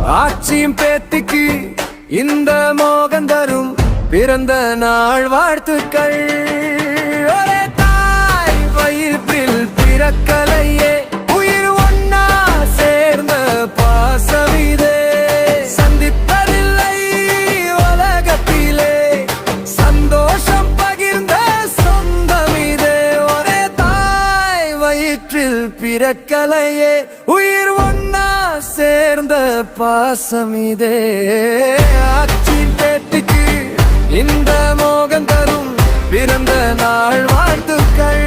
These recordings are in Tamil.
ஆட்சியும் பேத்திக்கு இந்த மோகன் தரும் பிறந்த நாள் வாழ்த்துக்கள். ஒரே தாய் வயிற்றில் பிறக்கலையே உயிர் ஒன்னா சேர்ந்த பாசமிதே. சந்திப்பதில்லை உலகத்திலே சந்தோஷம் பகிர்ந்த சொந்தமிதே. ஒரே தாய் வயிற்றில் பிறக்கலையே உயிர் ஒன்னா சேர்ந்த பாசமிதே. ஆட்சியின் பேத்திக்கு இந்த மோகன் தரும் பிறந்த நாள் வாழ்த்துக்கள்.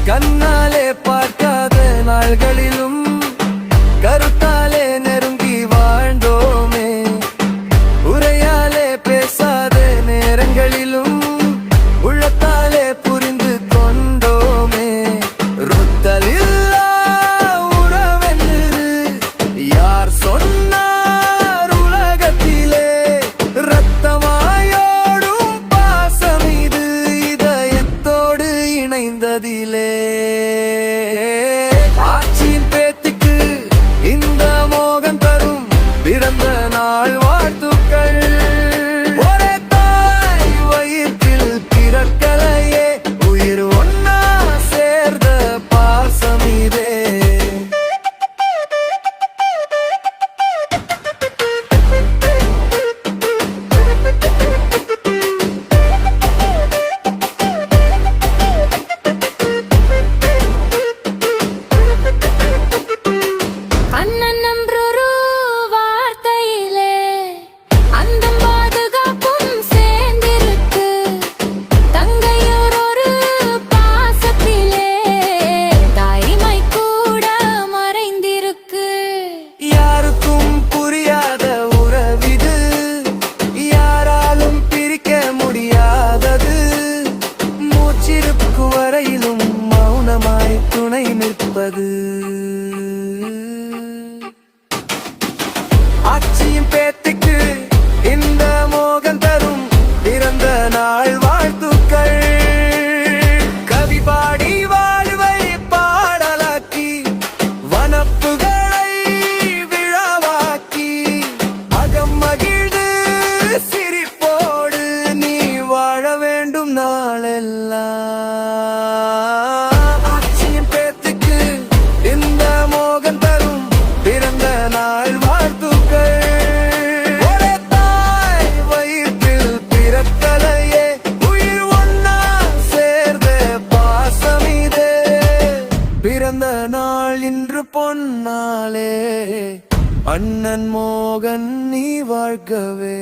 கண்ணாலே பார்க்காத நாள்களிலும் கருத்தாலே நெருங்கி வாழ்ந்தோமே. உரையாலே பேசாத நேரங்களிலும் உள்ளத்தாலே புரிந்து கொண்டோமே. ருத்தலில்லா உறவென்று யார் சொன்னார் உலகத்திலே? ரத்தமாயோடும் பாசம் இது இதயத்தோடு இணைந்ததிலே. ஆட்சியின் பேத்திக்கு இந்த மோகன் தரும் பிறந்த நாள் வாழ்த்துக்கள். ஒரே தாய் வயிற்றில் பிறக்கலையே உயிர் ஒன்னா சேர்ந்த பாசமிதே. வரையிலும் மௌனமாய் துணை நிற்பது. ஆட்சியின் பேத்திக்கு இந்த மோகன் தரும் பிறந்த நாள் வாழ்த்துக்கள். கவி பாடி வாழ்வை பாடலாக்கி வனப்புகளை விழாவாக்கி அகம் மகிழ்ந்து சிரிப்போடு நீ வாழ வேண்டும் நாளெல்லாம். ஆட்சியின் பேத்திக்கு இந்த மோகன் தரும் பிறந்த நாள் வாழ்த்துக்கள். ஒரே தாய் வயிற்றில் பிறக்கலையே உயிர் ஒன்னா சேர்ந்த பாசமிதே. பிறந்த நாள் இன்று பொன்னாலே அண்ணன் மோகன் நீ வாழ்கவே.